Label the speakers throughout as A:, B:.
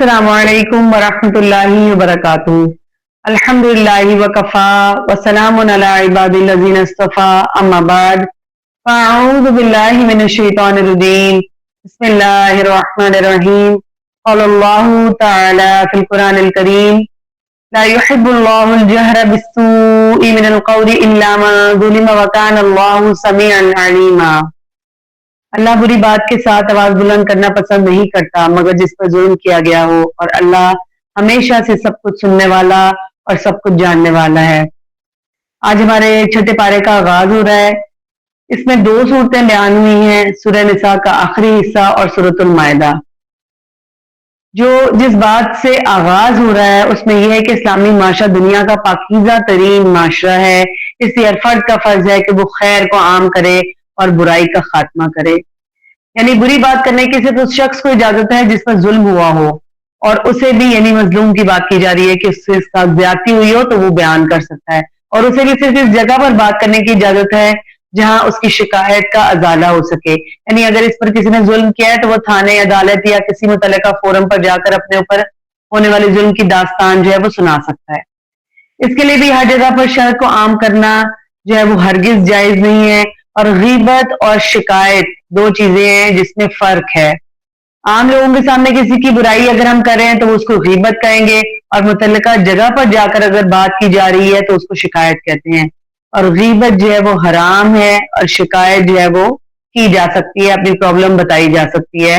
A: السلام علیکم ورحمۃ اللہ وبرکاتہ۔ الحمدللہ وکفا وسلام علی عباد الذین اصطفیٰ اما بعد فاعوذ باللہ من الشیطان الرجیم بسم اللہ الرحمن الرحیم قال اللہ تعالی فی القرآن الکریم لا يحب اللہ الجہر بالسوء من القول الا من ظلم وکان اللہ سمیعا علیما۔ اللہ بری بات کے ساتھ آواز بلند کرنا پسند نہیں کرتا مگر جس پر ظلم کیا گیا ہو، اور اللہ ہمیشہ سے سب کچھ سننے والا اور سب کچھ جاننے والا ہے۔ آج ہمارے چھٹے پارے کا آغاز ہو رہا ہے۔ اس میں دو صورتیں بیان ہوئی ہیں، سورہ نساء کا آخری حصہ اور سورۃ المائدہ۔ جس بات سے آغاز ہو رہا ہے اس میں یہ ہے کہ اسلامی معاشرہ دنیا کا پاکیزہ ترین معاشرہ ہے، اس لیے ہر فرد کا فرض ہے کہ وہ خیر کو عام کرے اور برائی کا خاتمہ کرے۔ یعنی بری بات کرنے کی صرف اس شخص کو اجازت ہے جس پر ظلم ہوا ہو، اور اسے بھی یعنی مظلوم کی بات کی جا رہی ہے کہ اس سے ساتھ زیادتی ہوئی ہو تو وہ بیان کر سکتا ہے، اور اسے بھی صرف اس جگہ پر بات کرنے کی اجازت ہے جہاں اس کی شکایت کا ازالہ ہو سکے۔ یعنی اگر اس پر کسی نے ظلم کیا ہے تو وہ تھانے، عدالت یا کسی متعلقہ فورم پر جا کر اپنے اوپر ہونے والے ظلم کی داستان جو ہے وہ سنا سکتا ہے۔ اس کے لیے بھی ہر جگہ پر شر کو عام کرنا جو ہے وہ ہرگز جائز نہیں ہے، اور غیبت اور شکایت دو چیزیں ہیں جس میں فرق ہے۔ عام لوگوں کے سامنے کسی کی برائی اگر ہم کر رہے ہیں تو وہ اس کو غیبت کہیں گے، اور متعلقہ جگہ پر جا کر اگر بات کی جا رہی ہے تو اس کو شکایت کہتے ہیں۔ اور غیبت جو ہے وہ حرام ہے، اور شکایت جو ہے وہ کی جا سکتی ہے، اپنی پرابلم بتائی جا سکتی ہے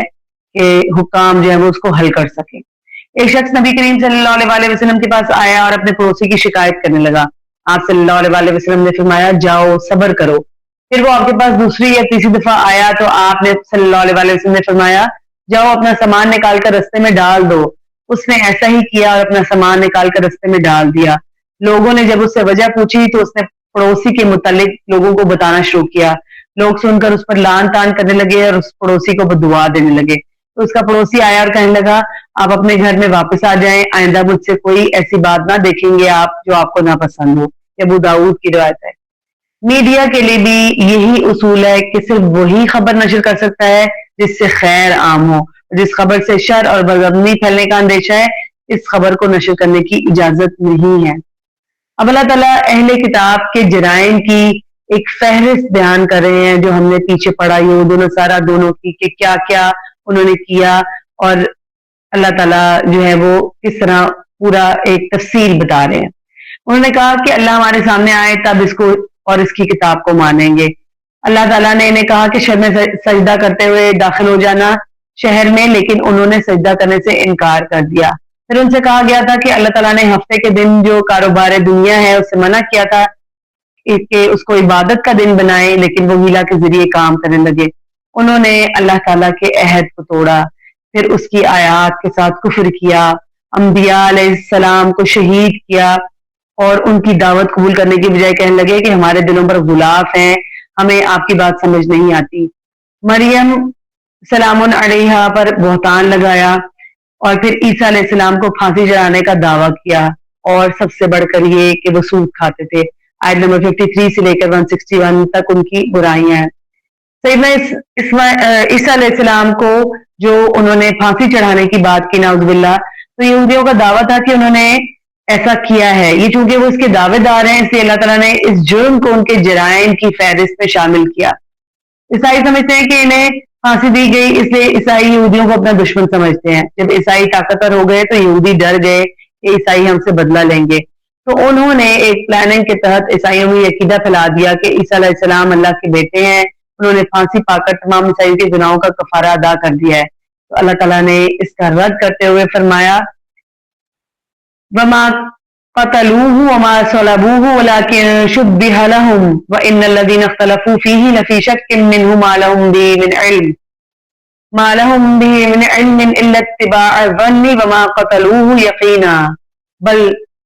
A: کہ حکام جو ہے وہ اس کو حل کر سکے۔ ایک شخص نبی کریم صلی اللہ علیہ وسلم کے پاس آیا اور اپنے پڑوسی کی شکایت کرنے لگا۔ آپ صلی اللہ علیہ وسلم نے فرمایا جاؤ صبر کرو۔ پھر وہ آپ کے پاس دوسری یا تیسری دفعہ آیا تو آپ نے صلی اللہ علیہ وسلم نے فرمایا جاؤ اپنا سامان نکال کر رستے میں ڈال دو۔ اس نے ایسا ہی کیا اور اپنا سامان نکال کر رستے میں ڈال دیا۔ لوگوں نے جب اس سے وجہ پوچھی تو اس نے پڑوسی کے متعلق لوگوں کو بتانا شروع کیا۔ لوگ سن کر اس پر لان تان کرنے لگے اور اس پڑوسی کو بددعا دینے لگے۔ تو اس کا پڑوسی آیا اور کہنے لگا آپ اپنے گھر میں واپس آ جائیں، آئندہ مجھ سے کوئی ایسی بات نہ دیکھیں گے آپ جو آپ کو ناپسند ہو۔ یہ ابو داؤد کی روایت ہے۔ میڈیا کے لیے بھی یہی اصول ہے کہ صرف وہی خبر نشر کر سکتا ہے جس سے خیر عام ہو، جس خبر سے شر اور بدامنی پھیلنے کا اندیشہ ہے اس خبر کو نشر کرنے کی اجازت نہیں ہے۔ اب اللہ تعالیٰ اہل کتاب کے جرائم کی ایک فہرست بیان کر رہے ہیں جو ہم نے پیچھے پڑھا یہود و نصارہ دونوں کی کہ کیا کیا انہوں نے کیا، اور اللہ تعالیٰ جو ہے وہ کس طرح پورا ایک تفصیل بتا رہے ہیں۔ انہوں نے کہا کہ اللہ ہمارے سامنے آئے تب اس کو اور اس کی کتاب کو مانیں گے۔ اللہ تعالیٰ نے انہیں کہا کہ شہر میں سجدہ کرتے ہوئے داخل ہو جانا شہر میں، لیکن انہوں نے سجدہ کرنے سے انکار کر دیا۔ پھر ان سے کہا گیا تھا کہ اللہ تعالیٰ نے ہفتے کے دن جو کاروبار دنیا ہے اس سے منع کیا تھا کہ اس کو عبادت کا دن بنائیں، لیکن وہ ہیلا کے ذریعے کام کرنے لگے۔ انہوں نے اللہ تعالیٰ کے عہد کو توڑا، پھر اس کی آیات کے ساتھ کفر کیا، انبیاء علیہ السلام کو شہید کیا، اور ان کی دعوت قبول کرنے کی بجائے کہنے لگے کہ ہمارے دلوں پر غلاف ہیں، ہمیں آپ کی بات سمجھ نہیں آتی۔ مریم سلام علیہا پر بہتان لگایا، اور پھر عیسیٰ علیہ السلام کو پھانسی چڑھانے کا دعویٰ کیا، اور سب سے بڑھ کر یہ کہ وہ سود کھاتے تھے۔ آیت نمبر 53 سے لے کر 161 تک ان کی برائیاں ہیں۔ سیدنا عیسیٰ علیہ السلام کو جو انہوں نے پھانسی چڑھانے کی بات کی نعوذ باللہ، تو یہودیوں کا دعویٰ تھا کہ انہوں نے ایسا کیا ہے۔ یہ چونکہ وہ اس کے دعوے دار ہیں اس لیے اللہ تعالیٰ نے اس جرم کو ان کے جرائم کی فہرست میں شامل کیا۔ عیسائی سمجھتے ہیں کہ انہیں پھانسی دی گئی اس لیے عیسائی یہودیوں کو اپنا دشمن سمجھتے ہیں۔ جب عیسائی طاقتور ہو گئے تو یہودی ڈر گئے کہ عیسائی ہم سے بدلہ لیں گے، تو انہوں نے ایک پلاننگ کے تحت عیسائیوں میں یہ عقیدہ پھیلا دیا کہ عیسیٰ علیہ السلام اللہ کے بیٹے ہیں۔ انہوں نے پھانسی پا کر تمام عیسائیوں کے گناہوں کا کفارہ ادا کر دیا ہے۔ تو اللہ تعالیٰ نے اس کا رد کرتے ہوئے فرمایا وما قتلوه وما صلبوه ولكن شبه لهم وإن الذين اختلفوا فيه لفي شك منه ما لهم به من علم إلا اتباع الظن وما قتلوه يقينا بل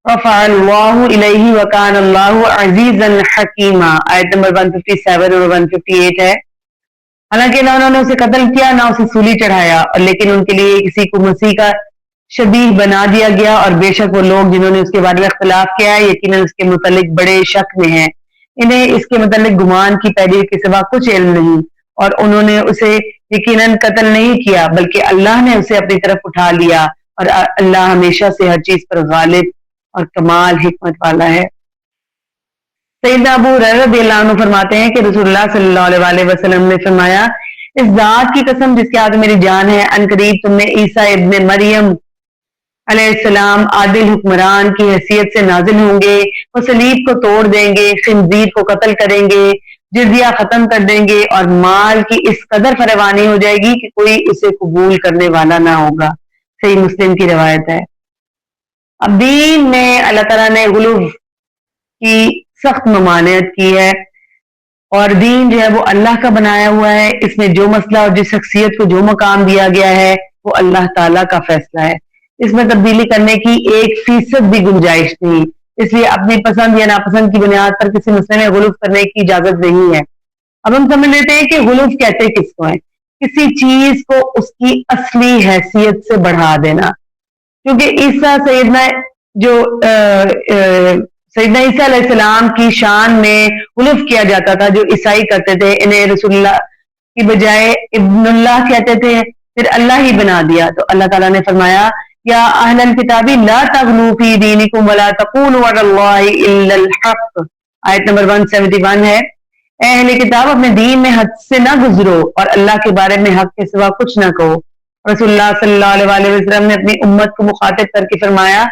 A: رفع الله إليه وكان الله عزيزا حكيما۔ آیت نمبر 157 اور 158 ہے۔ حالانکہ نہ انہوں نے اسے قتل کیا نہ اسے سولی چڑھایا، اور لیکن ان کے لیے کسی کو مسیح کا شبیہ بنا دیا گیا، اور بے شک وہ لوگ جنہوں نے اس کے بارے میں اختلاف کیا ہے یقیناً اس کے متعلق بڑے شک میں ہیں۔ انہیں اس کے متعلق گمان کی پیروی کے سوا کچھ علم نہیں، اور انہوں نے اسے یقیناً قتل نہیں کیا بلکہ اللہ نے اسے اپنی طرف اٹھا لیا، اور اللہ ہمیشہ سے ہر چیز پر غالب اور کمال حکمت والا ہے۔ سیدنا ابو ہریرہ رضی اللہ عنہ فرماتے ہیں کہ رسول اللہ صلی اللہ علیہ وآلہ وسلم نے فرمایا، اس ذات کی قسم جس کے ہاتھ میری جان ہے، ان قریب تم میں عیسیٰ ابن مریم علیہ السلام عادل حکمران کی حیثیت سے نازل ہوں گے۔ وہ صلیب کو توڑ دیں گے، خنزیر کو قتل کریں گے، جزیہ ختم کر دیں گے، اور مال کی اس قدر فراوانی ہو جائے گی کہ کوئی اسے قبول کرنے والا نہ ہوگا۔ صحیح مسلم کی روایت ہے۔ اب دین میں اللہ تعالیٰ نے غلو کی سخت ممانعت کی ہے، اور دین جو ہے وہ اللہ کا بنایا ہوا ہے۔ اس میں جو مسئلہ اور جس شخصیت کو جو مقام دیا گیا ہے وہ اللہ تعالیٰ کا فیصلہ ہے۔ اس میں تبدیلی کرنے کی 1% بھی گنجائش نہیں، اس لیے اپنی پسند یا ناپسند کی بنیاد پر کسی مسئلے میں غلو کرنے کی اجازت نہیں ہے۔ اب ہم سمجھ لیتے ہیں کہ غلو کہتے کس کو ہے؟ کسی چیز کو اس کی اصلی حیثیت سے بڑھا دینا، کیونکہ سیدنا عیسیٰ علیہ السلام کی شان میں غلو کیا جاتا تھا۔ جو عیسائی کرتے تھے، انہیں رسول اللہ کی بجائے ابن اللہ کہتے تھے، پھر اللہ ہی بنا دیا۔ تو اللہ تعالیٰ نے فرمایا، یا اہل الکتاب لا تغلوا فی دینکم ولا تقولوا علی اللہ الا الحق، آیت نمبر 171 ہے۔ اے اہل کتاب، اپنے دین میں حد سے نہ گزرو اور اللہ کے بارے میں حق کے سوا کچھ نہ کہو۔ رسول اللہ صلی اللہ علیہ وآلہ وسلم نے اپنی امت کو مخاطب کر کے فرمایا،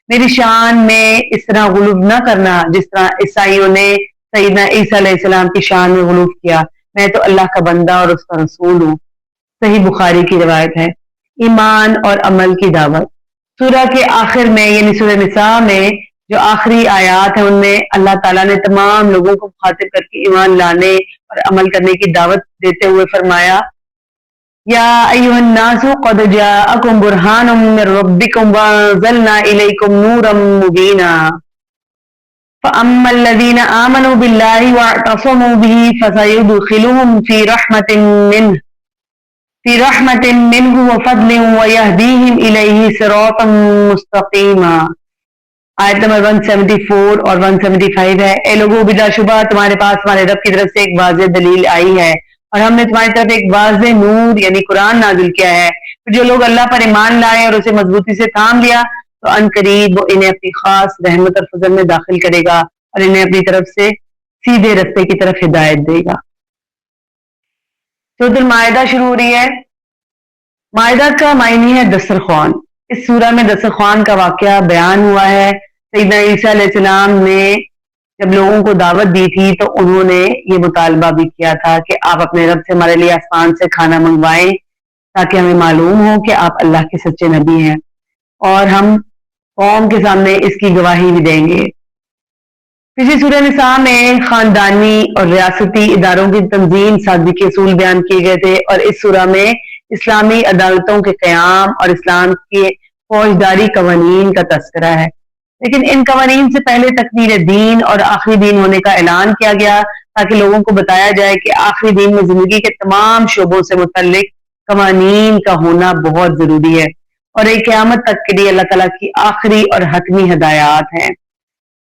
A: میری شان میں اس طرح غلو نہ کرنا جس طرح عیسائیوں نے سیدنا عیسیٰ علیہ السلام کی شان میں غلو کیا۔ میں تو اللہ کا بندہ اور اس کا رسول ہوں۔ صحیح بخاری کی روایت ہے۔ ایمان اور عمل کی دعوت، سورہ کے آخر میں یعنی سورہ نساء میں جو آخری آیات ہیں، ان میں اللہ تعالیٰ نے تمام لوگوں کو مخاطب کر کے ایمان لانے اور عمل کرنے کی دعوت دیتے ہوئے فرمایا، یا ایھا الناس قد جاءکم برہان من ربکم وانزلنا الیکم نورا مبینا فاما الذین آمنوا باللہ واعتصموا بہ فسیدخلهم فی رحمت منہ وفضل ویہدیہم الیہ صراطا مستقیما، آیت نمبر 174 اور 175 ہے۔ اے لوگوں، بلا شبہ تمہارے پاس تمہارے رب کی طرف سے ایک واضح دلیل آئی ہے، اور ہم نے تمہاری طرف ایک واضح نور یعنی قرآن نازل کیا ہے۔ پھر جو لوگ اللہ پر ایمان لائے اور اسے مضبوطی سے تھام لیا تو ان قریب وہ انہیں اپنی خاص رحمت اور فضل میں داخل کرے گا اور انہیں اپنی طرف سے سیدھے رستے کی طرف ہدایت دے گا۔ سورۃ المائدہ شروع ہو رہی ہے۔ مائدہ کا معنی ہے دسترخوان۔ اس سورہ میں دسترخوان کا واقعہ بیان ہوا ہے۔ سیدنا عیسیٰ علیہ السلام نے جب لوگوں کو دعوت دی تھی تو انہوں نے یہ مطالبہ بھی کیا تھا کہ آپ اپنے رب سے ہمارے لیے آسمان سے کھانا منگوائیں تاکہ ہمیں معلوم ہو کہ آپ اللہ کے سچے نبی ہیں، اور ہم قوم کے سامنے اس کی گواہی بھی دیں گے۔ پچھلی سورہ نساء میں خاندانی اور ریاستی اداروں کی تنظیم سازی کے اصول بیان کیے گئے تھے، اور اس سورہ میں اسلامی عدالتوں کے قیام اور اسلام کے فوجداری قوانین کا تذکرہ ہے۔ لیکن ان قوانین سے پہلے تکمیل دین اور آخری دین ہونے کا اعلان کیا گیا تاکہ لوگوں کو بتایا جائے کہ آخری دین میں زندگی کے تمام شعبوں سے متعلق قوانین کا ہونا بہت ضروری ہے، اور ایک قیامت تک کے لیے اللہ تعالیٰ کی آخری اور حتمی ہدایات ہیں۔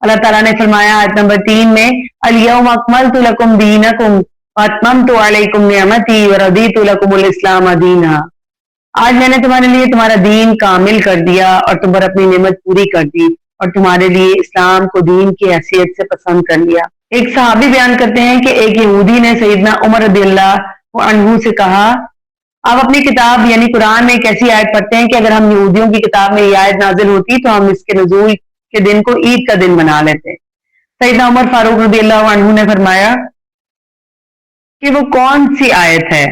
A: اللہ تعالیٰ نے فرمایا آیت نمبر 3 میں، الیوم اکملت لکم دینکم واتممت علیکم نعمتی ورضیت لکم الاسلام دینا، آج میں نے تمہارے لیے تمہارا دین کامل کر دیا اور تم پر اپنی نعمت پوری کر دی، اور تمہارے لیے اسلام کو دین کی حیثیت سے پسند کر لیا۔ ایک صحابی بیان کرتے ہیں کہ ایک یہودی نے سیدنا عمر رضی اللہ عنہ سے کہا، آپ اپنی کتاب یعنی قرآن میں ایک ایسی آیت پڑھتے ہیں کہ اگر ہم یہودیوں کی کتاب میں یہ آیت نازل ہوتی تو ہم اس کے نزول کے دن کو عید کا دن بنا لیتے۔ سیدنا عمر فاروق رضی اللہ عنہ نے فرمایا کہ وہ کون سی آیت ہے؟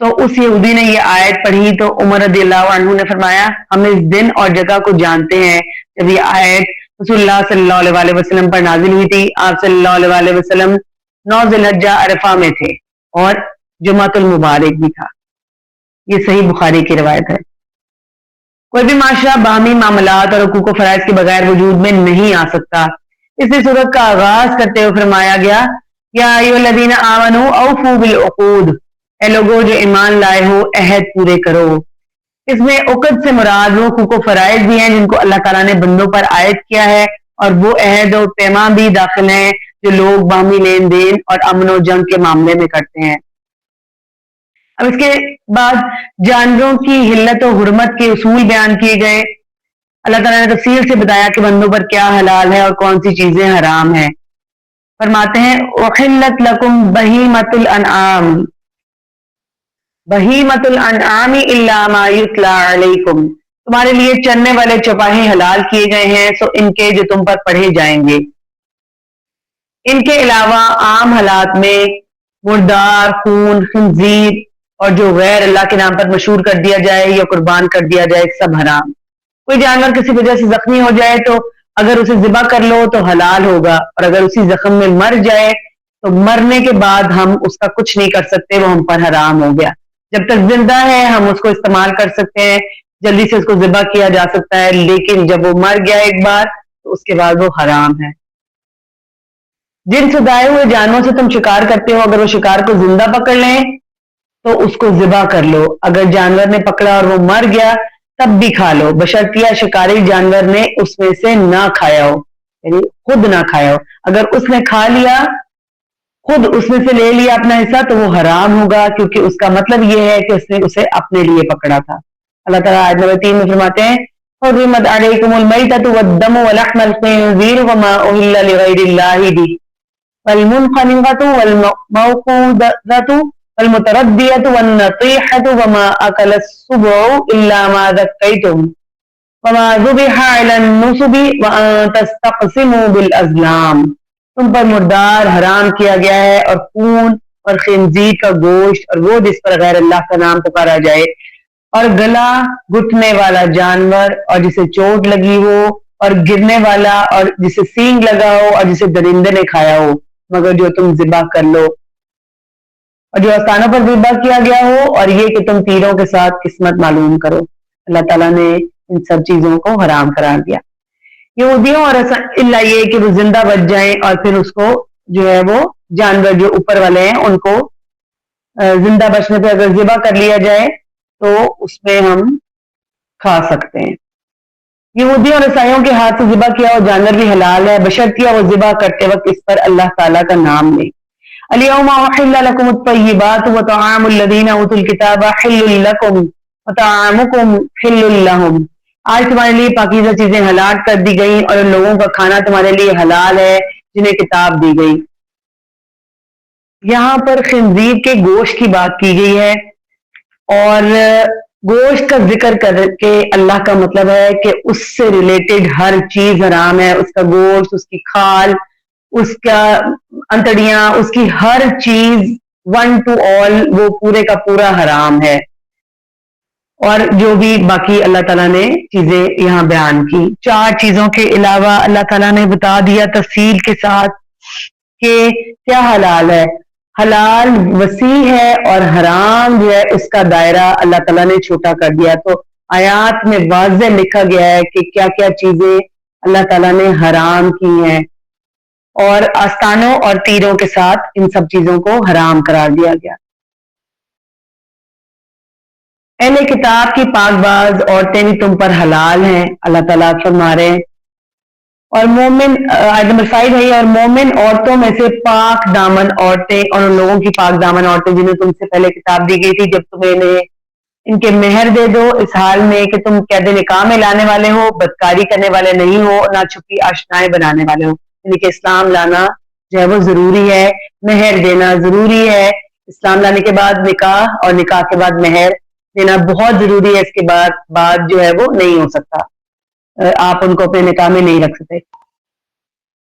A: تو اس یہودی نے یہ آیت پڑھی تو عمر رضی اللہ عنہ نے فرمایا، ہم اس دن اور جگہ کو جانتے ہیں جب یہ آیت رسول اللہ صلی اللہ علیہ وآلہ وسلم پر نازل ہوئی تھی۔ آپ صلی اللہ علیہ وآلہ وسلم 9 ذی الحجہ عرفہ میں تھے اور جمعۃ المبارک بھی تھا۔ یہ صحیح بخاری کی روایت ہے۔ کوئی بھی معاشرہ باہمی معاملات اور حقوق و فرائض کے بغیر وجود میں نہیں آ سکتا۔ اس لیے سورت کا آغاز کرتے ہوئے فرمایا گیا، یا ایھا الذین آمنوا اوفوا بالعقود، اے لوگوں جو ایمان لائے ہو عہد پورے کرو۔ اس میں عقد سے مراد وہ حقوق و فرائض بھی ہیں جن کو اللہ تعالیٰ نے بندوں پر عائد کیا ہے، اور وہ عہد و پیمان بھی داخل ہیں جو لوگ باہمی لین دین اور امن و جنگ کے معاملے میں کرتے ہیں۔ اب اس کے بعد جانوروں کی حلت و حرمت کے اصول بیان کیے گئے. اللہ تعالیٰ نے تفصیل سے بتایا کہ بندوں پر کیا حلال ہے اور کون سی چیزیں حرام ہیں. فرماتے ہیں احلت لکم بہیمۃ الانعام بہیمۃ الانعام الا ما یتلی علیکم، تمہارے لیے چرنے والے چوپاہے حلال کیے گئے ہیں سو ان کے جو تم پر پڑھے جائیں گے. ان کے علاوہ عام حالات میں مردار، خون، خنزیر اور جو غیر اللہ کے نام پر مشہور کر دیا جائے یا قربان کر دیا جائے سب حرام. کوئی جانور کسی وجہ سے زخمی ہو جائے تو اگر اسے ذبح کر لو تو حلال ہوگا، اور اگر اسی زخم میں مر جائے تو مرنے کے بعد ہم اس کا کچھ نہیں کر سکتے، وہ ہم پر حرام ہو گیا. جب تک زندہ ہے ہم اس کو استعمال کر سکتے ہیں، جلدی سے اس کو ذبح کیا جا سکتا ہے، لیکن جب وہ مر گیا ایک بار تو اس کے بعد وہ حرام ہے. جن سدائے ہوئے جانوروں سے تم شکار کرتے ہو اگر وہ شکار کو زندہ پکڑ لیں تو اس کو ذبح کر لو. اگر جانور نے پکڑا اور وہ مر گیا تب بھی کھا لو، بشرطیہ شکاری جانور نے اس میں سے نہ کھایا ہو، یعنی خود نہ کھایا ہو. اگر اس نے کھا لیا، خود اس میں سے لے لیا اپنا حصہ تو وہ حرام ہوگا، کیونکہ اس کا مطلب یہ ہے کہ اس نے اسے اپنے لیے پکڑا تھا. اللہ تعالیٰ آیت نمبر 3 میں فرماتے ہیں حرمت علیکم المیتۃ والدم ولحم الخنزیر وما اہل لغیر اللہ بہ والمنخنقۃ والموقوذۃ والمتردیۃ والنطیحۃ وما اکل السبع الا ما ذکیتم وما ذبح علی النصب وان تستقسموا بالازلام. تم پر مردار حرام کیا گیا ہے اور خون اور خنزیر کا گوشت اور وہ جس پر غیر اللہ کا نام پکارا جائے، اور گلا گھٹنے والا جانور اور جسے چوٹ لگی ہو، اور گرنے والا اور جسے سینگ لگا ہو اور جسے درندے نے کھایا ہو، مگر جو تم ذبح کر لو، اور جو آستانوں پر ذبح کیا گیا ہو، اور یہ کہ تم تیروں کے ساتھ قسمت معلوم کرو. اللہ تعالیٰ نے ان سب چیزوں کو حرام قرار دیا. یہودیوں اور اللہ یہ کہ وہ زندہ بچ جائیں اور پھر اس کو جو ہے وہ جانور جو اوپر والے ہیں ان کو زندہ بچنے پہ اگر ذبح کر لیا جائے تو اس میں ہم کھا سکتے ہیں. یہودیوں اور عیسائیوں کے ہاتھ سے ذبح کیا ہوا جانور بھی حلال ہے، بشرطیہ وہ ذبح کرتے وقت اس پر اللہ تعالیٰ کا نام لیں. الیوم احل لکم الطیبات وطعام الذین اوتوا الکتاب حل لکم وطعامکم حل لہم. آج تمہارے لیے پاکیزہ چیزیں حلال کر دی گئیں اور ان لوگوں کا کھانا تمہارے لیے حلال ہے جنہیں کتاب دی گئی. یہاں پر خنزیر کے گوشت کی بات کی گئی ہے، اور گوشت کا ذکر کر کے اللہ کا مطلب ہے کہ اس سے ریلیٹڈ ہر چیز حرام ہے. اس کا گوشت، اس کی کھال، اس کا انتڑیاں، اس کی ہر چیز ون ٹو آل وہ پورے کا پورا حرام ہے. اور جو بھی باقی اللہ تعالیٰ نے چیزیں یہاں بیان کی، 4 چیزوں کے علاوہ اللہ تعالیٰ نے بتا دیا تفصیل کے ساتھ کہ کیا حلال ہے. حلال وسیع ہے اور حرام جو ہے اس کا دائرہ اللہ تعالیٰ نے چھوٹا کر دیا. تو آیات میں واضح لکھا گیا ہے کہ کیا کیا چیزیں اللہ تعالیٰ نے حرام کی ہیں، اور آستانوں اور تیروں کے ساتھ ان سب چیزوں کو حرام قرار دیا گیا. اہل کتاب کی پاک باز عورتیں بھی تم پر حلال ہیں، اللہ تعالیٰ فرما رہے ہیں. اور مومن آیت نمبر 5 ہے، اور مومن عورتوں میں سے پاک دامن عورتیں اور ان لوگوں کی پاک دامن عورتیں جنہیں تم سے پہلے کتاب دی گئی تھی جب تمہیں ان کے مہر دے دو اس حال میں کہ تم قید نکاح میں لانے والے ہو، بدکاری کرنے والے نہیں ہو، نہ چھپی آشنائیں بنانے والے ہو. یعنی کہ اسلام لانا جو ہے وہ ضروری ہے، مہر دینا ضروری ہے. اسلام لانے کے بعد نکاح اور نکاح کے بعد مہر دینا بہت ضروری ہے. اس کے بعد جو ہے وہ نہیں ہو سکتا، آپ ان کو اپنے نکاح میں نہیں رکھ سکتے.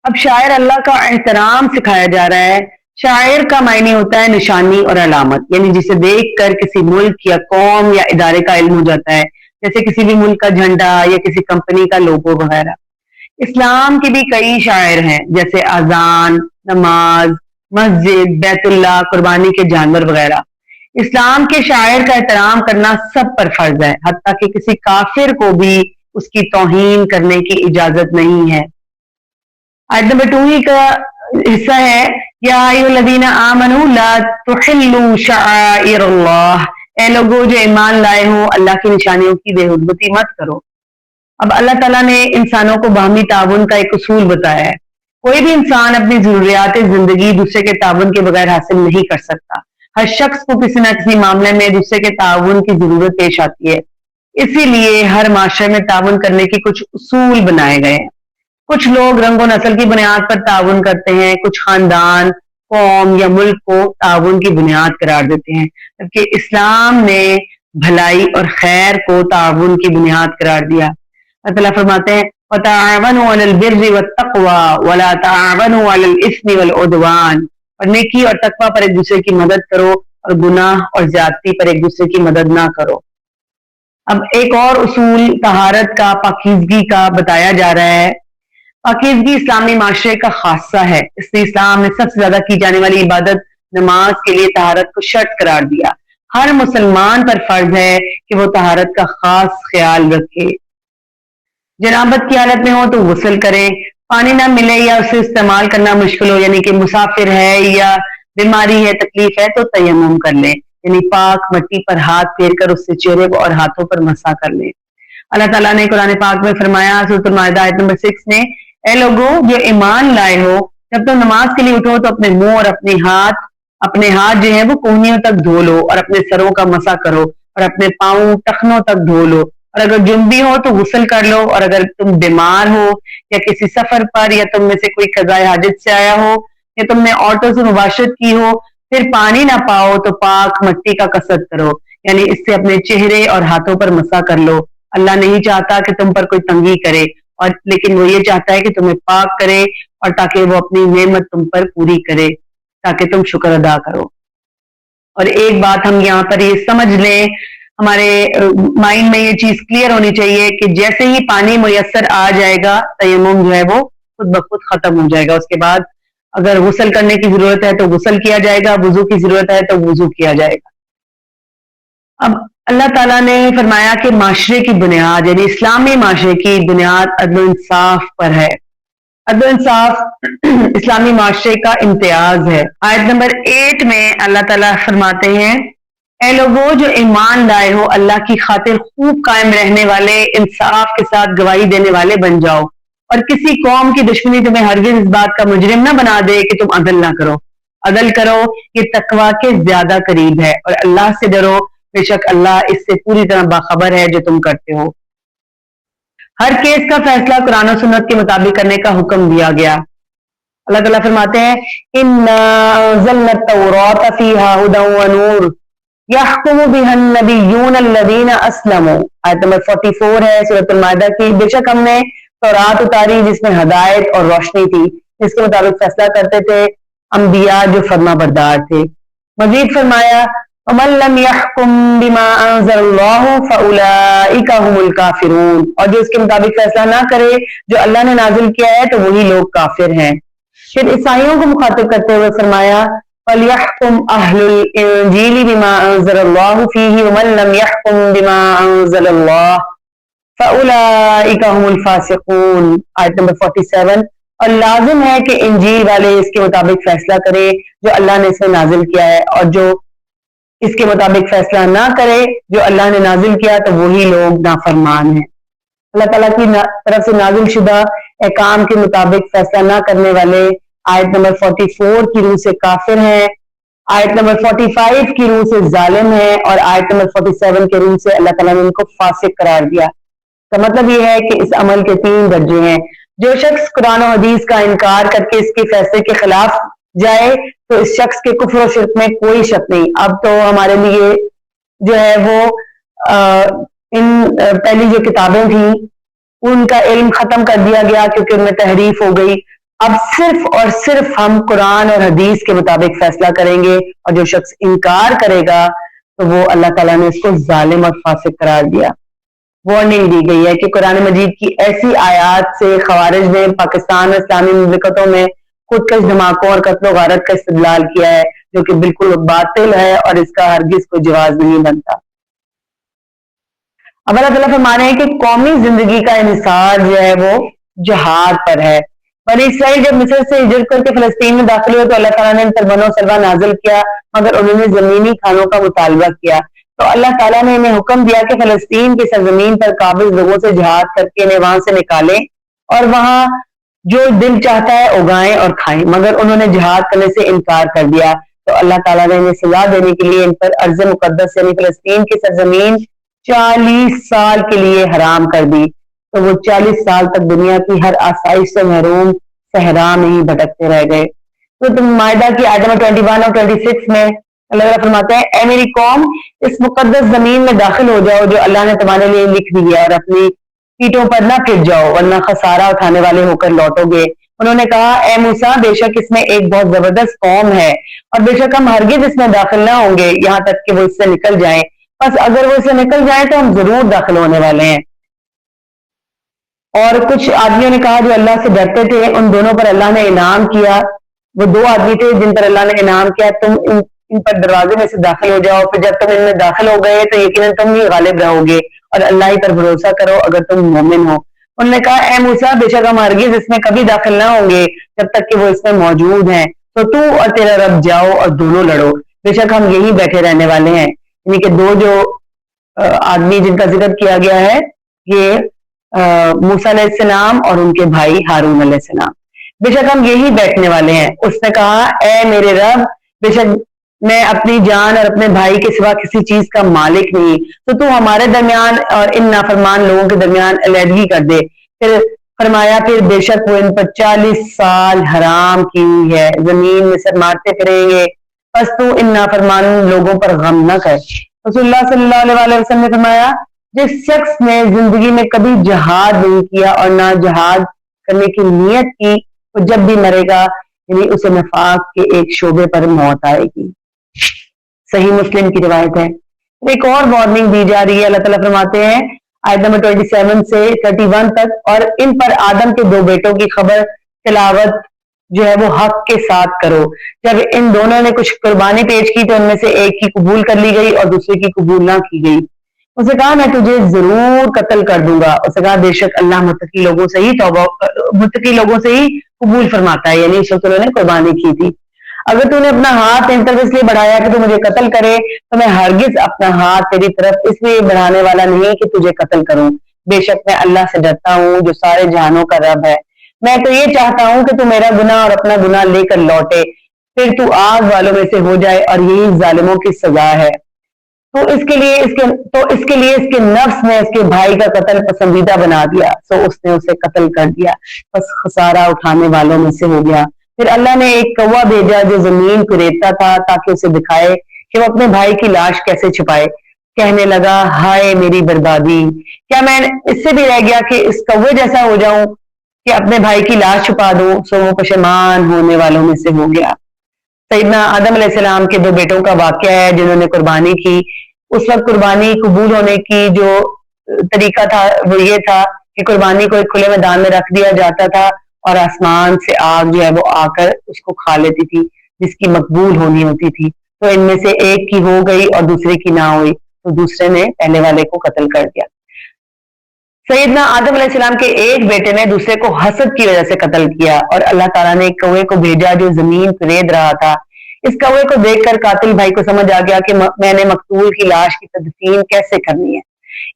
A: اب شاعر اللہ کا احترام سکھایا جا رہا ہے. شاعر کا معنی ہوتا ہے نشانی اور علامت، یعنی جسے دیکھ کر کسی ملک یا قوم یا ادارے کا علم ہو جاتا ہے، جیسے کسی بھی ملک کا جھنڈا یا کسی کمپنی کا لوگو وغیرہ. اسلام کے بھی کئی شاعر ہیں جیسے اذان، نماز، مسجد، بیت اللہ، قربانی کے جانور وغیرہ. اسلام کے شاعر کا احترام کرنا سب پر فرض ہے، حتیٰ کہ کسی کافر کو بھی اس کی توہین کرنے کی اجازت نہیں ہے. آیت نمبر 2 کا حصہ ہے یا ایھا الذین آمنوا لا تحلوا شعائر اللہ. اے لوگوں جو ایمان لائے ہو اللہ کی نشانیوں کی بے حرمتی مت کرو. اب اللہ تعالیٰ نے انسانوں کو باہمی تعاون کا ایک اصول بتایا ہے. کوئی بھی انسان اپنی ضروریات زندگی دوسرے کے تعاون کے بغیر حاصل نہیں کر سکتا. ہر شخص کو کسی نہ کسی معاملے میں دوسرے کے تعاون کی ضرورت پیش آتی ہے، اسی لیے ہر معاشرے میں تعاون کرنے کے کچھ اصول بنائے گئے ہیں۔ کچھ لوگ رنگ و نسل کی بنیاد پر تعاون کرتے ہیں، کچھ خاندان، قوم یا ملک کو تعاون کی بنیاد قرار دیتے ہیں، جبکہ اسلام نے بھلائی اور خیر کو تعاون کی بنیاد قرار دیا۔ اللہ تعالیٰ فرماتے ہیں وَتَعَاوَنُوا عَلَى الْبِرِّ وَالتَّقْوَى وَلَا تَعَاوَنُوا عَلَى الْإِثْمِ وَالْعُدْوَانِ، اور نیکی اور تقوی پر ایک دوسرے کی مدد کرو اور گناہ اور زیادتی پر ایک دوسرے کی مدد نہ کرو۔ اب ایک اور اصول طہارت کا، پاکیزگی کا بتایا جا رہا ہے۔ پاکیزگی اسلامی معاشرے کا خاصہ ہے، اس لیے اسلام نے سب سے زیادہ کی جانے والی عبادت نماز کے لیے طہارت کو شرط قرار دیا۔ ہر مسلمان پر فرض ہے کہ وہ طہارت کا خاص خیال رکھے۔ جنابت کی حالت میں ہو تو غسل کریں، پانی نہ ملے یا اسے استعمال کرنا مشکل ہو، یعنی کہ مسافر ہے یا بیماری ہے، تکلیف ہے، تو تیمم کر لیں، یعنی پاک مٹی پر ہاتھ پھیر کر اس سے چہرے اور ہاتھوں پر مسح کر لیں۔ اللہ تعالیٰ نے قرآن پاک میں فرمایا سورۃ المائدہ آیت نمبر 6 میں، اے لوگو جو ایمان لائے ہو، جب تم نماز کے لیے اٹھو تو اپنے منہ اور اپنے ہاتھ جو ہے وہ کونیوں تک دھو لو اور اپنے سروں کا مسح کرو اور اپنے پاؤں ٹخنوں تک دھو لو، اور اگر جنبی ہو تو غسل کر لو، اور اگر تم بیمار ہو یا کسی سفر پر یا تم میں سے کوئی قضائے حاجت سے آیا ہو یا تم نے عورتوں سے مباشرت کی ہو، پھر پانی نہ پاؤ تو پاک مٹی کا کسرت کرو، یعنی اس سے اپنے چہرے اور ہاتھوں پر مسح کر لو۔ اللہ نہیں چاہتا کہ تم پر کوئی تنگی کرے، اور لیکن وہ یہ چاہتا ہے کہ تمہیں پاک کرے، اور تاکہ وہ اپنی نعمت تم پر پوری کرے، تاکہ تم شکر ادا کرو۔ اور ایک بات ہم یہاں پر یہ سمجھ لیں، ہمارے مائنڈ میں یہ چیز کلیئر ہونی چاہیے کہ جیسے ہی پانی میسر آ جائے گا، تیمم جو ہے وہ خود بخود ختم ہو جائے گا۔ اس کے بعد اگر غسل کرنے کی ضرورت ہے تو غسل کیا جائے گا، وضو کی ضرورت ہے تو وضو کیا جائے گا۔ اب اللہ تعالیٰ نے فرمایا کہ معاشرے کی بنیاد، یعنی اسلامی معاشرے کی بنیاد عدل و انصاف پر ہے۔ عدل و انصاف اسلامی معاشرے کا امتیاز ہے۔ آیت نمبر 8 میں اللہ تعالیٰ فرماتے ہیں، اے لوگوں جو ایمان لائے ہو، اللہ کی خاطر خوب قائم رہنے والے، انصاف کے ساتھ گواہی دینے والے بن جاؤ، اور کسی قوم کی دشمنی تمہیں ہرگز اس بات کا مجرم نہ بنا دے کہ تم عدل نہ کرو۔ عدل کرو، یہ تقویٰ کے زیادہ قریب ہے، اور اللہ سے ڈرو، بے شک اللہ اس سے پوری طرح باخبر ہے جو تم کرتے ہو۔ ہر کیس کا فیصلہ قرآن و سنت کے مطابق کرنے کا حکم دیا گیا۔ اللہ تعالیٰ فرماتے ہیں اِنَّا أَنزَلْنَا التَّوْرَاةَ فِيهَا هُدًى وَنُورٌ يَحْكُمُ بِهَا النَّبِيُّونَ الَّذِينَ أَسْلَمُوا، آیت نمبر 44 ہے سورۃ المائدہ کی۔ بے شک ہم نے تورات اتاری جس میں ہدایت اور روشنی تھی، اس کے مطابق فیصلہ کرتے تھے انبیاء جو فرما بردار تھے۔ مزید فرمایا وَمَن لَّمْ يَحْكُم بِمَا أَنزَلَ اللَّهُ فَأُولَٰئِكَ هُمُ الْكَافِرُونَ، اور جو اس کے مطابق فیصلہ نہ کرے جو اللہ نے نازل کیا ہے تو وہی لوگ کافر ہیں۔ پھر عیسائیوں کو مخاطب کرتے ہوئے فرمایا فَلْيَحْكُمْ أَهْلُ الْإِنجِيلِ بِمَا أَنزَلَ اللَّهُ فِيهِ وَمَن لَّمْ يَحْكُم بِمَا أَنزَلَ اللَّهُ فَأُولَٰئِكَ هُمُ الْفَاسِقُونَ، آیت نمبر 47۔ اور لازم ہے کہ انجیل والے اس کے مطابق فیصلہ کرے جو اللہ نے اسے نازل کیا ہے، اور جو اس کے مطابق فیصلہ نہ کرے جو اللہ نے نازل کیا تو وہی لوگ نافرمان ہیں۔ اللہ تعالیٰ کی طرف سے نازل شدہ احکام کے مطابق فیصلہ نہ کرنے والے آیت نمبر 44 کی روح سے کافر ہیں، آیت نمبر 45 کی روح سے ظالم ہیں، اور آیت نمبر 47 کے روح سے اللہ تعالیٰ نے ان کو فاسق قرار دیا۔ کا مطلب یہ ہے کہ اس عمل کے 3 درجے ہیں۔ جو شخص قرآن و حدیث کا انکار کر کے اس کے فیصلے کے خلاف جائے تو اس شخص کے کفر و شرک میں کوئی شک نہیں۔ اب تو ہمارے لیے جو ہے وہ پہلی جو کتابیں تھیں ان کا علم ختم کر دیا گیا کیونکہ ان میں تحریف ہو گئی۔ اب صرف اور صرف ہم قرآن اور حدیث کے مطابق فیصلہ کریں گے، اور جو شخص انکار کرے گا تو وہ اللہ تعالیٰ نے اس کو ظالم اور فاسق قرار دیا۔ وارننگ دی گئی ہے کہ قرآن مجید کی ایسی آیات سے خوارج نے پاکستان اور اسلامی مملکتوں میں خودکش دھماکوں اور قتل و غارت کا استدلال کیا ہے، جو کہ بالکل باطل ہے اور اس کا ہرگز کوئی جواز نہیں بنتا۔ اب اللہ تعالیٰ فرما رہے ہیں کہ قومی زندگی کا انحصار جو ہے وہ جہاد پر ہے۔ بنی اسرائیل جب مصر سے ہجرت کر کے فلسطین میں داخل ہوئے تو اللہ تعالیٰ نے ان پر بنو سلوہ نازل کیا، مگر انہوں نے زمینی کھانوں کا مطالبہ کیا، تو اللہ تعالیٰ نے انہیں حکم دیا کہ فلسطین کی سرزمین پر قابض لوگوں سے جہاد کر کے انہیں وہاں سے نکالیں اور وہاں جو دل چاہتا ہے اگائیں اور کھائیں، مگر انہوں نے جہاد کرنے سے انکار کر دیا۔ تو اللہ تعالیٰ نے انہیں سزا دینے کے لیے ان پر ارض مقدس یعنی فلسطین کی سرزمین 40 سال کے لیے حرام کر دی، تو وہ 40 سال تک دنیا کی ہر آسائش سے محروم صحرا میں ہی بھٹکتے رہ گئے۔ تو مائدہ کی آیت نمبر 21 اور 26 میں اللہ تعالیٰ فرماتے ہیں، اے میری قوم، اس مقدس زمین میں داخل ہو جاؤ جو اللہ نے تمہارے لیے لکھ دی ہے، اور اپنی پیٹوں پر نہ پھر جاؤ ورنہ خسارہ اٹھانے والے ہو کر لوٹو گے۔ انہوں نے کہا، اے موسیٰ، بے شک اس میں ایک بہت زبردست قوم ہے، اور بے شک ہم ہرگز اس میں داخل نہ ہوں گے یہاں تک کہ وہ اس سے نکل جائیں، بس اگر وہ اس سے نکل جائیں تو ہم ضرور داخل ہونے والے ہیں۔ اور کچھ آدمیوں نے کہا جو اللہ سے ڈرتے تھے، ان دونوں پر اللہ نے انعام کیا، وہ 2 آدمی تھے جن پر اللہ نے انعام کیا، تم ان پر دروازے میں سے داخل ہو جاؤ، پھر جب تم ان میں داخل ہو گئے تو یقیناً تم ہی غالب رہو گے، اور اللہ ہی پر بھروسہ کرو اگر تم مومن ہو۔ انہوں نے کہا، اے موسیٰ، بے شک ہم ہرگز اس میں کبھی داخل نہ ہوں گے جب تک کہ وہ اس میں موجود ہیں، تو اور تیرا رب جاؤ اور دونوں لڑو، بے شک ہم یہی بیٹھے رہنے والے ہیں۔ یعنی کہ 2 جو آدمی جن کا ذکر کیا گیا ہے، یہ موسیٰ علیہ السلام اور ان کے بھائی ہارون علیہ السلام، بے شک ہم یہی بیٹھنے والے ہیں۔ اس نے کہا، اے میرے رب، بے شک میں اپنی جان اور اپنے بھائی کے سوا کسی چیز کا مالک نہیں، تو ہمارے درمیان اور ان نافرمان لوگوں کے درمیان علیحدگی کر دے۔ پھر فرمایا، پھر بے شک وہ ان پر 40 سال حرام کی ہوئی ہے، زمین میں سر مارتے پھریں گے، بس تو ان نافرمان لوگوں پر غم نہ کر۔ رسول اللہ صلی اللہ علیہ وسلم نے فرمایا، جس شخص نے زندگی میں کبھی جہاد نہیں کیا اور نہ جہاد کرنے کی نیت کی، وہ جب بھی مرے گا یعنی اسے نفاق کے ایک شعبے پر موت آئے گی۔ صحیح مسلم کی روایت ہے۔ ایک اور وارننگ دی جا رہی ہے، اللہ تعالیٰ فرماتے ہیں آیت نمبر 27 سے 31 تک، اور ان پر آدم کے 2 بیٹوں کی خبر تلاوت جو ہے وہ حق کے ساتھ کرو۔ جب ان دونوں نے کچھ قربانی پیش کی تو ان میں سے ایک کی قبول کر لی گئی اور دوسرے کی قبول نہ کی گئی۔ اسے کہا، میں تجھے ضرور قتل کر دوں گا۔ اسے کہا، بے شک اللہ متقی لوگوں سے ہی قبول فرماتا ہے، یعنی اس وقت انہوں نے قربانی کی تھی۔ اگر تو نے اپنا ہاتھ ان طرف اس لیے بڑھایا کہ تو مجھے قتل کرے، تو میں ہرگز اپنا ہاتھ تیری طرف اس لیے بڑھانے والا نہیں کہ تجھے قتل کروں، بے شک میں اللہ سے ڈرتا ہوں جو سارے جہانوں کا رب ہے۔ میں تو یہ چاہتا ہوں کہ تو میرا گناہ اور اپنا گناہ لے کر لوٹے، پھر تو آگ والوں میں سے ہو جائے، اور یہی ظالموں کی سزا ہے۔ تو اس کے لیے اس کے نفس نے اس کے بھائی کا قتل پسندیدہ بنا دیا، سو اس نے اسے قتل کر دیا، بس خسارہ اٹھانے والوں میں سے ہو گیا۔ پھر اللہ نے ایک کوا بھیجا جو زمین کو ریتتا تھا تاکہ اسے دکھائے کہ وہ اپنے بھائی کی لاش کیسے چھپائے۔ کہنے لگا، ہائے میری بربادی، کیا میں اس سے بھی رہ گیا کہ اس کوے جیسا ہو جاؤں کہ اپنے بھائی کی لاش چھپا دوں؟ سو وہ پشیمان ہونے والوں میں سے ہو گیا۔ سیدنا آدم علیہ السلام کے 2 بیٹوں کا واقعہ ہے جنہوں نے قربانی کی۔ اس وقت قربانی قبول ہونے کی جو طریقہ تھا وہ یہ تھا کہ قربانی کو ایک کھلے میدان میں رکھ دیا جاتا تھا، اور آسمان سے آگ جو ہے وہ آ کر اس کو کھا لیتی تھی جس کی مقبول ہونی ہوتی تھی۔ تو ان میں سے ایک کی ہو گئی اور دوسرے کی نہ ہوئی، تو دوسرے نے پہلے والے کو قتل کر دیا۔ سیدنا آدم علیہ السلام کے ایک بیٹے نے دوسرے کو حسد کی وجہ سے قتل کیا، اور اللہ تعالیٰ نے ایک کوے کو بھیجا جو زمین کو رید رہا تھا۔ اس کوے کو دیکھ کر قاتل بھائی کو سمجھ آ گیا کہ میں نے مقتول کی لاش کی تدفین کیسے کرنی ہے۔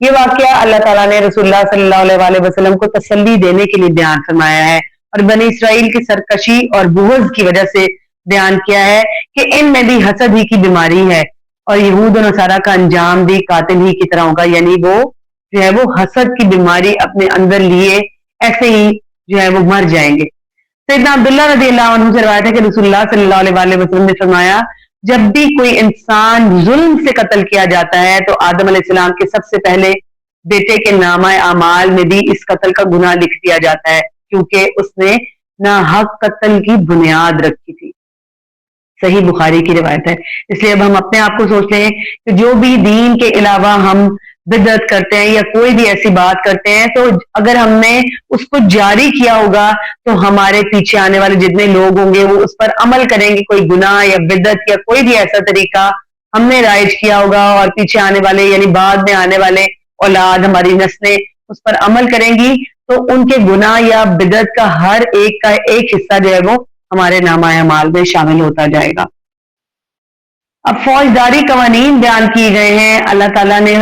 A: یہ واقعہ اللہ تعالیٰ نے رسول اللہ صلی اللہ علیہ وسلم کو تسلی دینے کے لیے بیان فرمایا ہے، اور بنی اسرائیل کی سرکشی اور بغض کی وجہ سے بیان کیا ہے کہ ان میں بھی حسد ہی کی بیماری ہے، اور یہود و نصارہ کا انجام بھی قاتل ہی کی طرح ہوگا، یعنی وہ جو ہے وہ حسد کی بیماری اپنے اندر لیے ایسے ہی جو ہے وہ مر جائیں گے۔ سیدنا عبداللہ رضی اللہ عنہ سے روایت ہے کہ رسول اللہ صلی اللہ علیہ وسلم نے فرمایا، جب بھی کوئی انسان ظلم سے قتل کیا جاتا ہے تو آدم علیہ السلام کے سب سے پہلے بیٹے کے نامہ اعمال میں بھی اس قتل کا گناہ لکھ دیا جاتا ہے، کیونکہ اس نے ناحق قتل کی بنیاد رکھی تھی۔ صحیح بخاری کی روایت ہے۔ اس لیے اب ہم اپنے آپ کو سوچ لیں کہ جو بھی دین کے علاوہ ہم بدعت کرتے ہیں یا کوئی بھی ایسی بات کرتے ہیں، تو اگر ہم نے اس کو جاری کیا ہوگا تو ہمارے پیچھے آنے والے جتنے لوگ ہوں گے وہ اس پر عمل کریں گے۔ کوئی گناہ یا بدعت یا کوئی بھی ایسا طریقہ ہم نے رائج کیا ہوگا اور پیچھے آنے والے یعنی بعد میں آنے والے اولاد ہماری نسلیں اس پر عمل کریں گی، تو ان کے گناہ یا بدعت کا ہر ایک کا ایک حصہ جو ہے وہ ہمارے نامہ اعمال میں شامل ہوتا جائے گا۔ اب فوجداری قوانین بیان کیے گئے ہیں اللہ تعالیٰ نے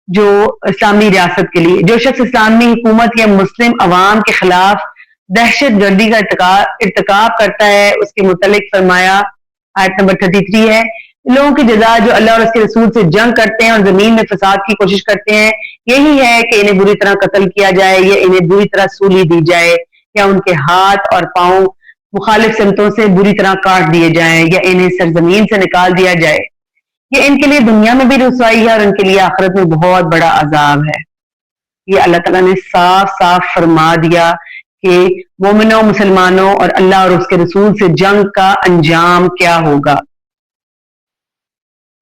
A: جو اسلامی ریاست کے لیے۔ جو شخص اسلامی حکومت یا مسلم عوام کے خلاف دہشت گردی کا ارتکاب کرتا ہے، اس کے متعلق فرمایا آیت نمبر 33 ہے، لوگوں کی جزا جو اللہ اور اس کے رسول سے جنگ کرتے ہیں اور زمین میں فساد کی کوشش کرتے ہیں یہی ہے کہ انہیں بری طرح قتل کیا جائے یا انہیں بری طرح سولی دی جائے یا ان کے ہاتھ اور پاؤں مخالف سمتوں سے بری طرح کاٹ دیے جائیں یا انہیں سرزمین سے نکال دیا جائے۔ یہ ان کے لیے دنیا میں بھی رسوائی ہے اور ان کے لیے آخرت میں بہت بڑا عذاب ہے۔ یہ اللہ تعالیٰ نے صاف صاف فرما دیا کہ مومنوں، مسلمانوں اور اللہ اور اس کے رسول سے جنگ کا انجام کیا ہوگا۔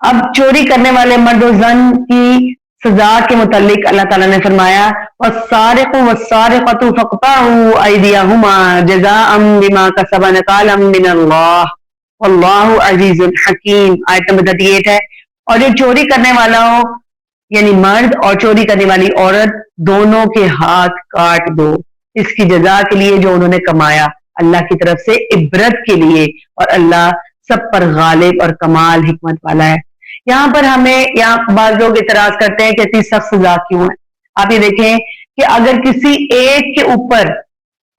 A: اب چوری کرنے والے مرد و زن کی سزا کے متعلق اللہ تعالیٰ نے فرمایا وَالسَّارِقُ وَالسَّارِقَةُ فَاقْطَعُوا أَيْدِيَهُمَا جَزَاءً بِمَا كَسَبَا نَكَالًا مِّنَ اللَّهِ وَاللَّهُ عَزِيزٌ حَكِيمٌ۔ آیت نمبر 38 ہے، اور جو چوری کرنے والا ہو یعنی مرد اور چوری کرنے والی عورت دونوں کے ہاتھ کاٹ دو، اس کی جزا کے لیے جو انہوں نے کمایا، اللہ کی طرف سے عبرت کے لیے، اور اللہ سب پر غالب اور کمال حکمت والا ہے۔ یہاں پر یہاں بعض لوگ اعتراض کرتے ہیں کہ اتنی سخت سزا کیوں ہے۔ آپ یہ دیکھیں کہ اگر کسی ایک کے اوپر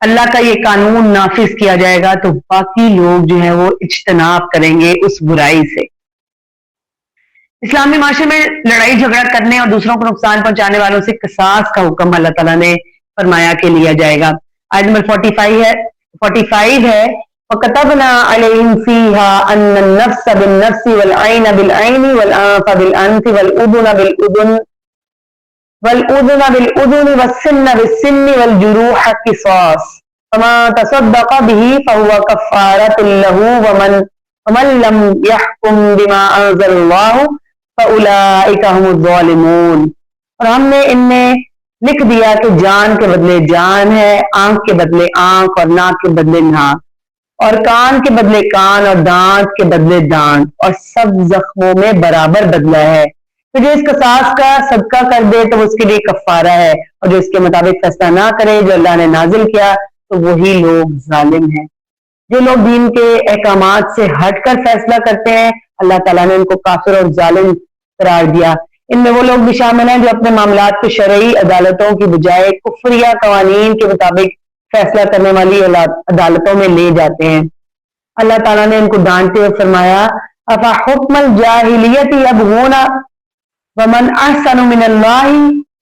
A: اللہ کا یہ قانون نافذ کیا جائے گا تو باقی لوگ جو ہے وہ اجتناب کریں گے اس برائی سے۔ اسلامی معاشرے میں لڑائی جھگڑا کرنے اور دوسروں کو نقصان پہنچانے والوں سے قصاص کا حکم اللہ تعالیٰ نے فرمایا کہ لیا جائے گا۔ آیت نمبر 45 ہے وَكَتَبْنَا عَلَيْهِمْ فِيهَا أَنَّ النَّفْسَ بِالنَّفْسِ وَالْعَيْنَ بِالْعَيْنِ وَالْأَنفَ بِالْأَنفِ وَالْأُذُنَ بِالْأُذُنِ وَالسِّنَّ بِالسِّنِّ وَالْجُرُوحَ قِصَاصٌ فَمَا تَصَدَّقَ بِهِ فَهُوَ كَفَّارَةٌ لَهُ وَمَن لَّمْ يَحْكُم بِمَا أَنزَلَ اللَّهُ فَأُولَٰئِكَ هُمُ الظَّالِمُونَ۔ اور ہم نے ان میں لکھ دیا کہ جان کے بدلے جان ہے، آنکھ کے بدلے آنکھ اور ناک کے بدلے ناک، اور کان کے بدلے کان اور دانت کے بدلے دانت، اور سب زخموں میں برابر بدلہ ہے۔ تو جو اس قصاص کا صدقہ کر دے تو اس کے لیے کفارہ ہے، اور جو اس کے مطابق فیصلہ نہ کرے جو اللہ نے نازل کیا تو وہی لوگ ظالم ہیں۔ جو لوگ دین کے احکامات سے ہٹ کر فیصلہ کرتے ہیں اللہ تعالیٰ نے ان کو کافر اور ظالم قرار دیا۔ ان میں وہ لوگ بھی شامل ہیں جو اپنے معاملات کو شرعی عدالتوں کی بجائے کفریہ قوانین کے مطابق فیصلہ کرنے والی عدالتوں میں لے جاتے ہیں۔ اللہ تعالیٰ نے ان کو ڈانٹتے ہوئے فرمایا افحکم الجاہلیت یبغون ومن احسن من اللہ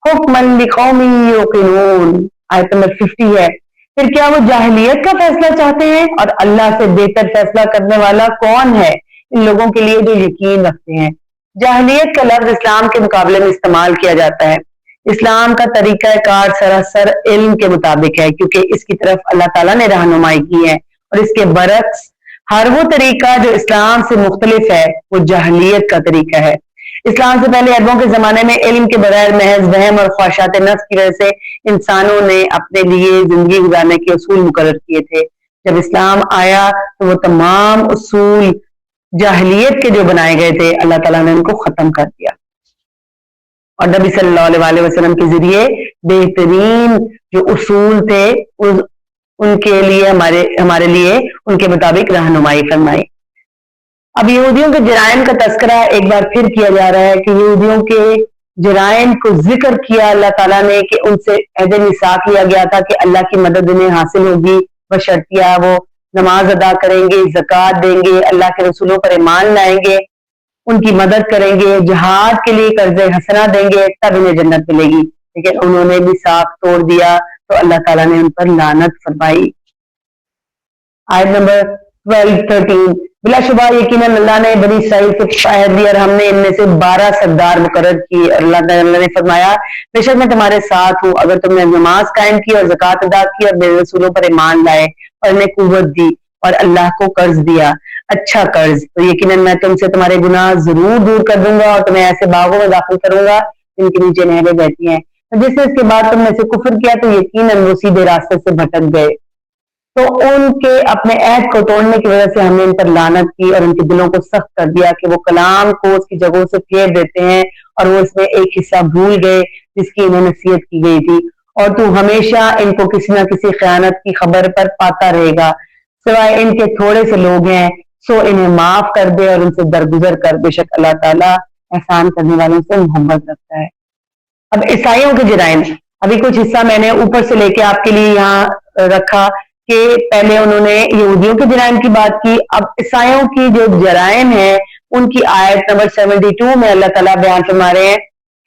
A: حکما لقوم یوقنون۔ آیت نمبر 50 ہے، پھر کیا وہ جاہلیت کا فیصلہ چاہتے ہیں اور اللہ سے بہتر فیصلہ کرنے والا کون ہے ان لوگوں کے لیے جو یقین رکھتے ہیں۔ جاہلیت کا لفظ اسلام کے مقابلے میں استعمال کیا جاتا ہے۔ اسلام کا طریقہ کار سراسر علم کے مطابق ہے کیونکہ اس کی طرف اللہ تعالیٰ نے رہنمائی کی ہے، اور اس کے برعکس ہر وہ طریقہ جو اسلام سے مختلف ہے وہ جاہلیت کا طریقہ ہے۔ اسلام سے پہلے عربوں کے زمانے میں علم کے بغیر محض وہم اور خواہشات نفس کی وجہ سے انسانوں نے اپنے لیے زندگی گزارنے کے اصول مقرر کیے تھے۔ جب اسلام آیا تو وہ تمام اصول جاہلیت کے جو بنائے گئے تھے اللہ تعالیٰ نے ان کو ختم کر دیا، اور نبی صلی اللہ علیہ وسلم کے ذریعے بہترین جو اصول تھے ان کے لیے ہمارے لیے ان کے مطابق رہنمائی فرمائی۔ اب یہودیوں کے جرائم کا تذکرہ ایک بار پھر کیا جا رہا ہے کہ یہودیوں کے جرائم کو ذکر کیا اللہ تعالیٰ نے کہ ان سے عہد میثاق لیا گیا تھا کہ اللہ کی مدد انہیں حاصل ہوگی بشرطیہ وہ نماز ادا کریں گے، زکوٰۃ دیں گے، اللہ کے رسولوں پر ایمان لائیں گے، ان کی مدد کریں گے، جہاد کے لیے قرض حسنہ دیں گے، تب انہیں جنت ملے گی۔ لیکن انہوں نے میثاق توڑ دیا تو اللہ تعالیٰ نے ان پر لعنت فرمائی۔ آیت نمبر 12-13 بلا شبہ یقیناً اللہ نے بنی اسرائیل سے عہد لیا اور ہم نے ان میں سے 12 سردار مقرر کیے، اور اللہ تعالیٰ نے فرمایا بے شک میں تمہارے ساتھ ہوں اگر تم نے نماز قائم کی اور زکوٰۃ ادا کی اور میرے رسولوں پر ایمان لائے اور انہیں قوت دی اور اللہ کو قرض دیا، اچھا قرض، تو یقیناً میں تم سے تمہارے گناہ ضرور دور کر دوں گا اور تمہیں ایسے باغوں میں داخل کروں گا جن کے نیچے نہریں بہتی ہیں۔ جس نے اس کے بعد تم نے سے کفر کیا تو یقیناً وہ سیدھے راستے سے بھٹک گئے۔ تو ان کے اپنے عہد کو توڑنے کی وجہ سے ہم نے ان پر لعنت کی اور ان کے دلوں کو سخت کر دیا کہ وہ کلام کو اس کی جگہوں سے پھیر دیتے ہیں اور وہ اس میں ایک حصہ بھول گئے جس کی انہیں نصیحت کی گئی تھی، اور تو ہمیشہ ان کو کسی نہ کسی خیانت کی خبر پر پاتا رہے گا، سوائے ان کے تھوڑے سے لوگ ہیں سو انہیں معاف کر دے اور ان سے درگزر کر، بے شک اللہ تعالیٰ احسان کرنے والوں سے محبت رکھتا ہے۔ اب عیسائیوں کے جرائم، ابھی کچھ حصہ میں نے اوپر سے لے کے آپ کے لیے یہاں رکھا کہ پہلے انہوں نے یہودیوں کے جرائم کی بات کی، اب عیسائیوں کی جو جرائم ہے ان کی آیت نمبر 72 میں اللہ تعالیٰ بیان فرما رہے ہیں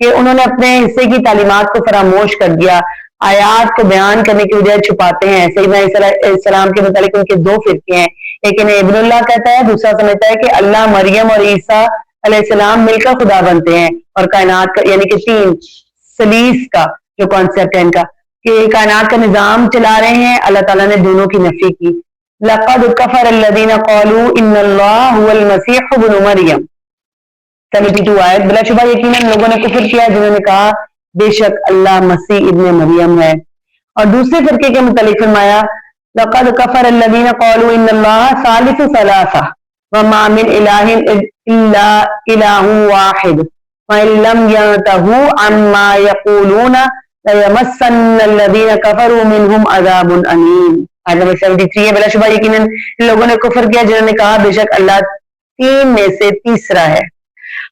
A: کہ انہوں نے اپنے حصے کی تعلیمات کو فراموش کر دیا، آیات کو بیان کرنے کی بجائے چھپاتے ہیں۔ سیدنا عیسیٰ علیہ السلام کے متعلق ان کے دو فرقے ہیں، ایک انہیں ابن اللہ کہتا ہے، دوسرا سمجھتا ہے کہ اللہ، مریم اور عیسیٰ علیہ السلام مل کر خدا بنتے ہیں، اور کائنات کا یعنی کہ تین سلیس کا جو کانسیپٹ ہے ان کا کہ کائنات کا نظام چلا رہے ہیں، اللہ تعالیٰ نے دونوں کی نفی کی۔ لقد کفر الذین قالوا ان اللہ هو المسیح ابن مریم 72 آیت، بلا شبہ یقیناً لوگوں نے کفر کیا جنہوں نے کہا بے شک اللہ مسیح ابن مریم ہے۔ اور دوسرے فرقے کے متعلق فرمایا لقد کفر الذین قالوا ان اللہ ثالث ثلاثہ وما من الہ الا الہ واحد وان لم ينتہوا عما یقولون لَيَمَسَّنَّ الَّذِينَ كَفَرُوا مِنْهُمْ عَذَابٌ أَلِيمٌ۔ آیت نمبر 73 ہے، بلا شبہ یقیناً ان لوگوں نے کفر کیا جنہوں نے کہا بے شک اللہ تین میں سے تیسرا ہے،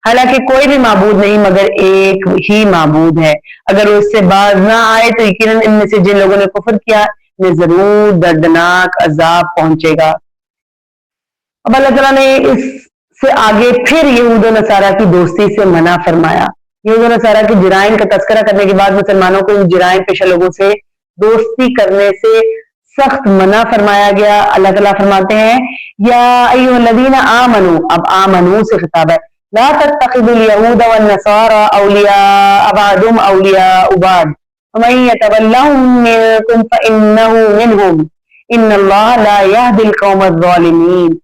A: حالانکہ کوئی بھی معبود نہیں مگر ایک ہی معبود ہے، اگر وہ اس سے باز نہ آئے تو یقیناً ان میں سے جن لوگوں نے کفر کیا انہیں ضرور دردناک عذاب پہنچے گا۔ اب اللہ تعالیٰ نے اس سے آگے پھر یہود و نصارہ کی دوستی سے منع فرمایا۔ یہود و نصارہ کے جرائم کا تذکرہ کرنے کے بعد مسلمانوں کو ان جرائم پیشہ لوگوں سے دوستی کرنے سے سخت منع فرمایا گیا۔ اللہ تعالیٰ فرماتے ہیں یا ایھا الذین آمنوا، اب آمنوا سے خطاب ہے، لا تتخذوا اليہود والنصارى اولیاء بعضهم اولیاء بعض ومن یتولهم منکم فانہ منہم ان اللہ لا یہدی القوم الظالمین۔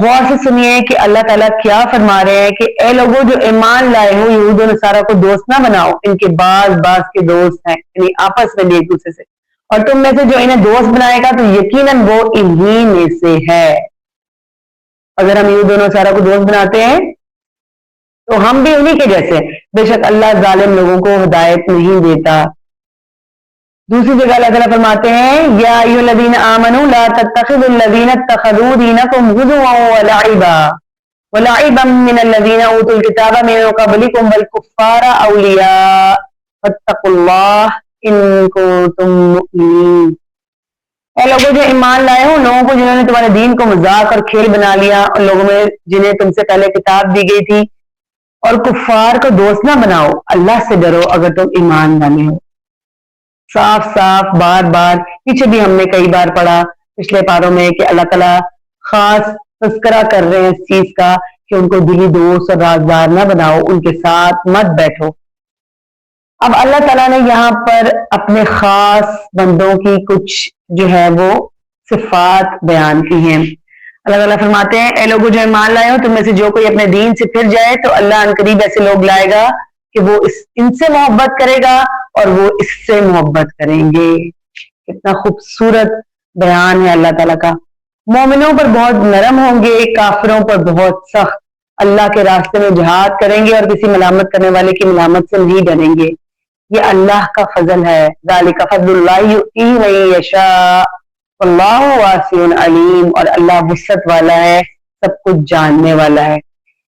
A: غور سے سنیے کہ اللہ تعالیٰ کیا فرما رہے ہیں کہ اے لوگوں جو ایمان لائے ہو، یہود و نصارہ کو دوست نہ بناؤ، ان کے بعض کے دوست ہیں، یعنی آپس میں بھی ایک دوسرے سے، اور تم میں سے جو انہیں دوست بنائے گا تو یقیناً وہ انہی میں سے ہے۔ اگر ہم یہود و نصارہ کو دوست بناتے ہیں تو ہم بھی انہی کے جیسے ہیں، بے شک اللہ ظالم لوگوں کو ہدایت نہیں دیتا۔ دوسری جگہ اللہ تعالیٰ فرماتے ہیں یا ایھا الذین آمنوا لا تتخذوا الذین اتخذوا دینکم ہزوا ولعبا من الذین اوتوا الکتاب من قبلکم والکفار اولیاء واتقوا اللہ ان کنتم مؤمنین۔ اے لوگوں جو ایمان لائے ہو، لوگوں کو جنہوں نے تمہارے دین کو مذاق اور کھیل بنا لیا، اور لوگوں میں جنہیں تم سے پہلے کتاب دی گئی تھی، اور کفار کو دوست نہ بناؤ، اللہ سے ڈرو اگر تم ایمان والے ہو۔ صاف صاف بار بار پیچھے بھی ہم نے کئی بار پڑھا پچھلے پاروں میں کہ اللہ تعالیٰ خاص تذکرہ کر رہے ہیں اس چیز کا کہ ان کو دلی دوست اور رازدار نہ بناؤ، ان کے ساتھ مت بیٹھو۔ اب اللہ تعالیٰ نے یہاں پر اپنے خاص بندوں کی کچھ جو ہے وہ صفات بیان کی ہیں۔ اللہ تعالیٰ فرماتے ہیں اے لوگوں جو ایمان لائے ہو، تم میں سے جو کوئی اپنے دین سے پھر جائے تو اللہ عنقریب ایسے لوگ لائے گا کہ وہ ان سے محبت کرے گا اور وہ اس سے محبت کریں گے۔ کتنا خوبصورت بیان ہے اللہ تعالیٰ کا۔ مومنوں پر بہت نرم ہوں گے، کافروں پر بہت سخت، اللہ کے راستے میں جہاد کریں گے اور کسی ملامت کرنے والے کی ملامت سے نہیں ڈریں گے۔ یہ اللہ کا فضل ہے، ذالک فضل اللہ یؤتیہ من یشاء واللہ واسع علیم، اور اللہ وسعت والا ہے، سب کچھ جاننے والا ہے۔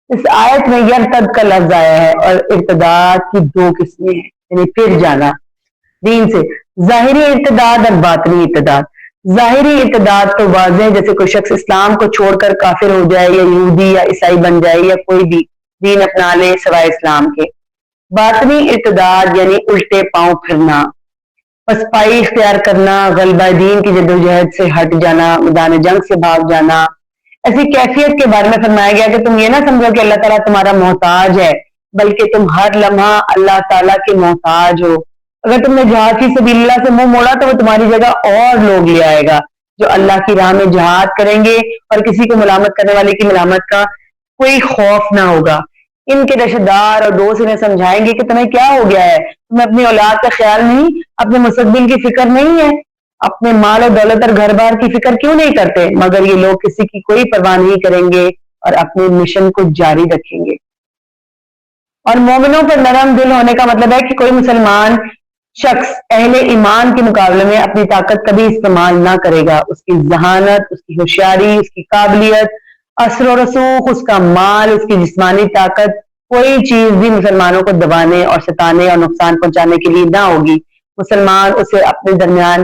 A: اس آیت میں یرتد کا لفظ آیا ہے، اور ارتداد کی دو قسمیں ہیں، یعنی پھر جانا دین سے، ظاہری ارتداد اور باطنی ارتداد۔ ظاہری ارتداد تو واضح ہے، جیسے کوئی شخص اسلام کو چھوڑ کر کافر ہو جائے یا یہودی یا عیسائی بن جائے یا کوئی بھی دین اپنا لے سوائے اسلام کے۔ باطنی ارتداد یعنی الٹے پاؤں پھرنا، پسپائی اختیار کرنا، غلبہ دین کی جدوجہد سے ہٹ جانا، میدان جنگ سے بھاگ جانا۔ ایسی کیفیت کے بارے میں فرمایا گیا کہ تم یہ نہ سمجھو کہ اللہ تعالیٰ تمہارا محتاج ہے، بلکہ تم ہر لمحہ اللہ تعالیٰ کے محتاج ہو۔ اگر تم نے جہاد فی سبیل اللہ سے منہ موڑا تو وہ تمہاری جگہ اور لوگ لے آئے گا جو اللہ کی راہ میں جہاد کریں گے، اور کسی کو ملامت کرنے والے کی ملامت کا کوئی خوف نہ ہوگا۔ ان کے رشتہ دار اور دوست انہیں سمجھائیں گے کہ تمہیں کیا ہو گیا ہے، تمہیں اپنی اولاد کا خیال نہیں، اپنے مستقبل کی فکر نہیں ہے، اپنے مال و دولت اور گھر بار کی فکر کیوں نہیں کرتے؟ مگر یہ لوگ کسی کی کوئی پرواہ نہیں کریں گے اور اپنے مشن کو جاری رکھیں گے۔ اور مومنوں پر نرم دل ہونے کا مطلب ہے کہ کوئی مسلمان شخص اہل ایمان کے مقابلے میں اپنی طاقت کبھی استعمال نہ کرے گا، اس کی ذہانت، اس کی ہوشیاری، اس کی قابلیت، اثر و رسوخ، اس کا مال، اس کی جسمانی طاقت، کوئی چیز بھی مسلمانوں کو دبانے اور ستانے اور نقصان پہنچانے کے لیے نہ ہوگی۔ مسلمان اسے اپنے درمیان